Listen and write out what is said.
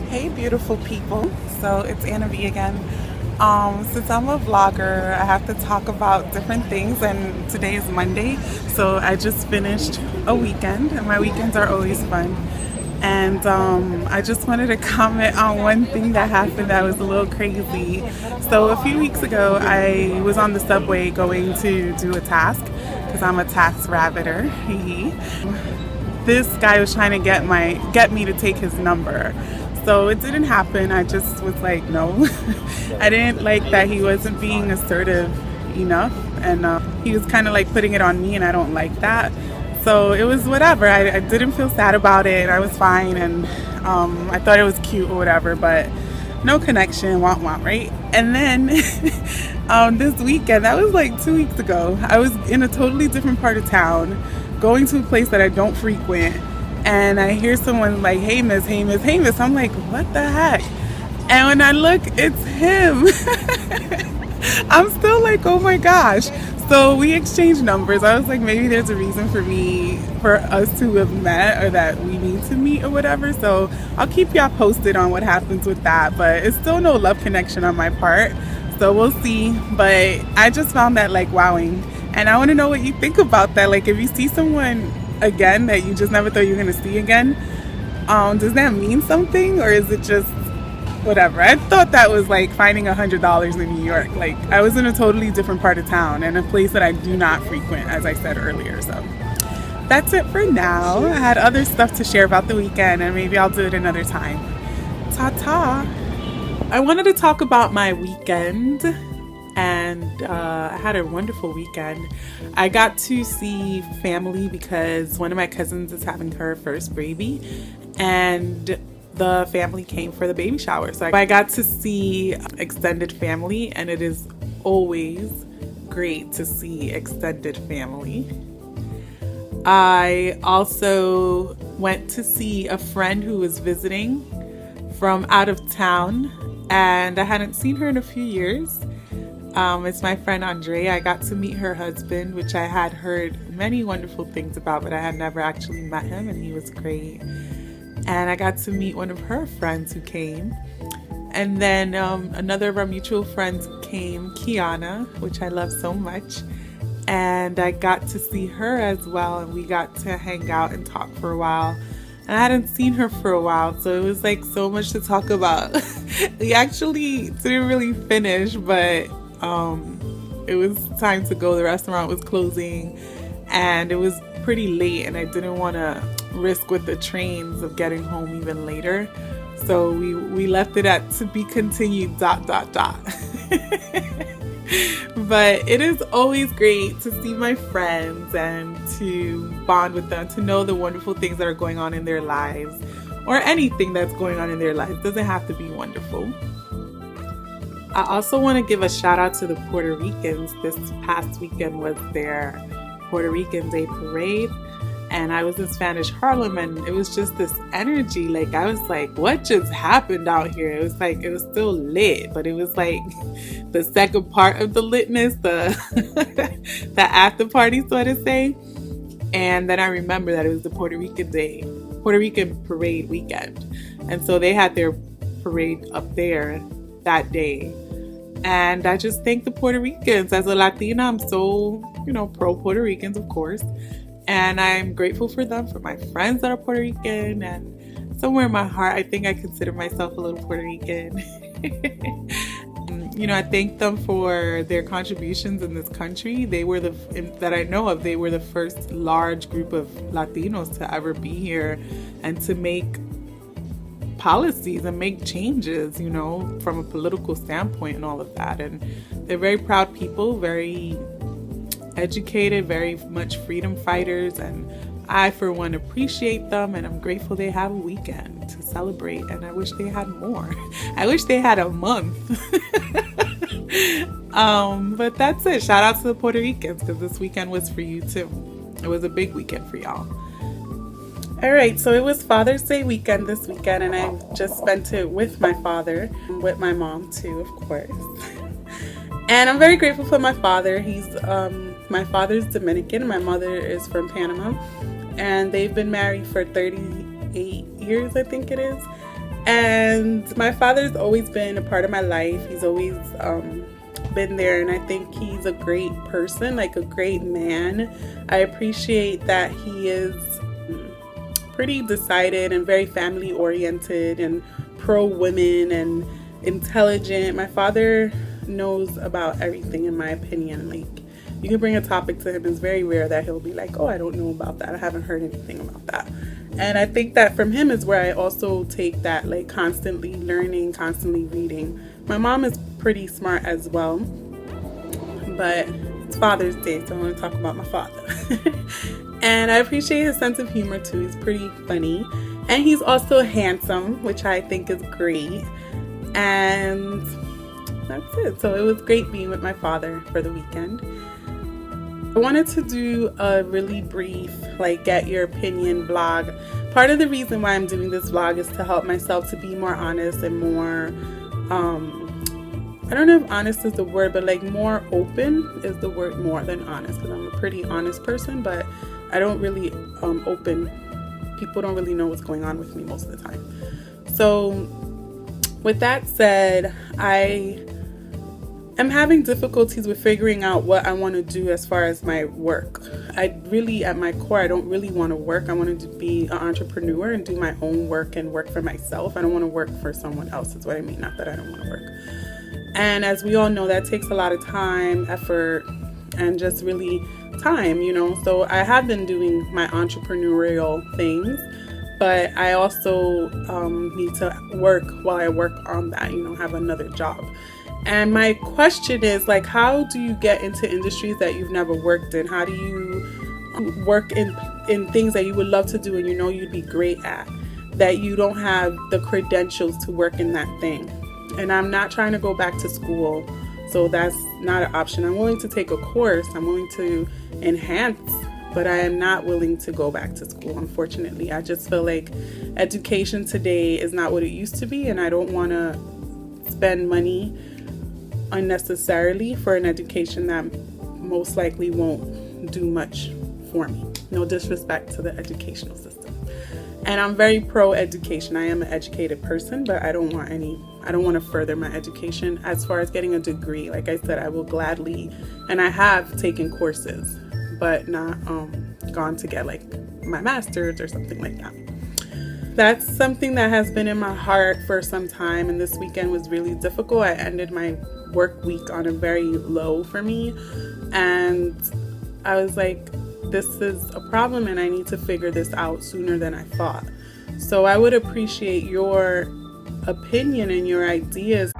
Hey beautiful people, so it's Anna V again. Since I'm a vlogger, I have to talk about different things, and today is Monday, so I just finished a weekend, and my weekends are always fun. And I just wanted to comment on one thing that happened that was a little crazy. So a few weeks ago, I was on the subway going to do a task, because I'm a task rabbiter. This guy was trying to get me to take his number. So it didn't happen. I just was like, no. I didn't like that he wasn't being assertive enough, and he was kind of like putting it on me, and I don't like that. So it was whatever. I didn't feel sad about it. I was fine, and I thought it was cute or whatever, but no connection, want, right? And then this weekend, that was like 2 weeks ago, I was in a totally different part of town, going to a place that I don't frequent, and I hear someone like, hey miss, hey miss, hey miss. I'm like, what the heck? And when I look, it's him. I'm still like, oh my gosh. So we exchanged numbers. I was like, maybe there's a reason for us to have met, or that we need to meet or whatever. So I'll keep y'all posted on what happens with that. But it's still no love connection on my part. So we'll see. But I just found that like wowing. And I want to know what you think about that. Like, if you see someone again that you just never thought you were going to see again, does that mean something, or is it just whatever? I thought that was like finding $100 in New York. Like, I was in a totally different part of town and a place that I do not frequent, as I said earlier. So that's it for now. I had other stuff to share about the weekend, and maybe I'll do it another time. Ta-ta. I wanted to talk about my weekend, and I had a wonderful weekend. I got to see family because one of my cousins is having her first baby, and the family came for the baby shower. So I got to see extended family, and it is always great to see extended family. I also went to see a friend who was visiting from out of town, and I hadn't seen her in a few years. It's my friend Andrea. I got to meet her husband, which I had heard many wonderful things about, but I had never actually met him, and he was great. And I got to meet one of her friends who came. And then another of our mutual friends came, Kiana, which I love so much. And I got to see her as well, and we got to hang out and talk for a while. And I hadn't seen her for a while, so it was like so much to talk about. We actually didn't really finish, but it was time to go. The restaurant was closing, and it was pretty late, and I didn't want to risk with the trains of getting home even later. So we left it at to be continued ... But it is always great to see my friends and to bond with them, to know the wonderful things that are going on in their lives, or anything that's going on in their lives. It doesn't have to be wonderful. I also want to give a shout out to the Puerto Ricans. This past weekend was their Puerto Rican Day Parade, and I was in Spanish Harlem, and it was just this energy. Like, I was like, what just happened out here? It was like, it was still lit, but it was like the second part of the litness, the the after party, so to say. And then I remember that it was the Puerto Rican Parade weekend, and so they had their parade up there that day. And I just thank the Puerto Ricans. As a Latina, I'm so, pro Puerto Ricans, of course. And I'm grateful for them, for my friends that are Puerto Rican. And somewhere in my heart, I think I consider myself a little Puerto Rican. I thank them for their contributions in this country. They were that I know of, they were the first large group of Latinos to ever be here and to make policies and make changes, from a political standpoint and all of that. And they're very proud people, very educated, very much freedom fighters, and I, for one, appreciate them, and I'm grateful they have a weekend to celebrate, and I wish they had more. I wish they had a month. But that's it. Shout out to the Puerto Ricans, because this weekend was for you too. It was a big weekend for y'all. All right, so it was Father's Day weekend this weekend, and I just spent it with my father, with my mom too, of course. And I'm very grateful for my father. My father's Dominican, my mother is from Panama. and they've been married for 38 years, I think it is. And my father's always been a part of my life. He's always been there, and I think he's a great person, like a great man. I appreciate that he is pretty decided and very family oriented and pro women and intelligent. My father knows about everything, in my opinion. Like, you can bring a topic to him, it's very rare that he'll be like, oh, I don't know about that, I haven't heard anything about that. And I think that from him is where I also take that, like, constantly learning, constantly reading. My mom is pretty smart as well, but it's Father's Day, so I want to talk about my father. And I appreciate his sense of humor too. He's pretty funny, and he's also handsome, which I think is great. And that's it. So it was great being with my father for the weekend. I wanted to do a really brief, like, get your opinion vlog. Part of the reason why I'm doing this vlog is to help myself to be more honest and more, I don't know if honest is the word, but like more open is the word, more than honest, because I'm a pretty honest person, but I don't really open. People don't really know what's going on with me most of the time. So with that said, I am having difficulties with figuring out what I want to do as far as my work. I really, at my core, I don't really want to work. I wanted to be an entrepreneur and do my own work and work for myself. I don't want to work for someone else, is what I mean. Not that I don't want to work. And as we all know, that takes a lot of time, effort, and just really time, you know. So I have been doing my entrepreneurial things, but I also need to work while I work on that, you know, have another job. And my question is, like, how do you get into industries that you've never worked in? How do you work in things that you would love to do and you know you'd be great at, that you don't have the credentials to work in that thing? And I'm not trying to go back to school, so that's not an option. I'm willing to take a course, I'm willing to enhance, but I am not willing to go back to school, unfortunately. I just feel like education today is not what it used to be, and I don't want to spend money unnecessarily for an education that most likely won't do much for me. No disrespect to the educational system. And I'm very pro education. I am an educated person, but I don't want to further my education as far as getting a degree. Like I said, I will gladly, and I have taken courses, but not gone to get like my master's or something like that. That's something that has been in my heart for some time, and this weekend was really difficult. I ended my work week on a very low for me, and I was like, this is a problem and I need to figure this out sooner than I thought. So I would appreciate your opinion and your ideas.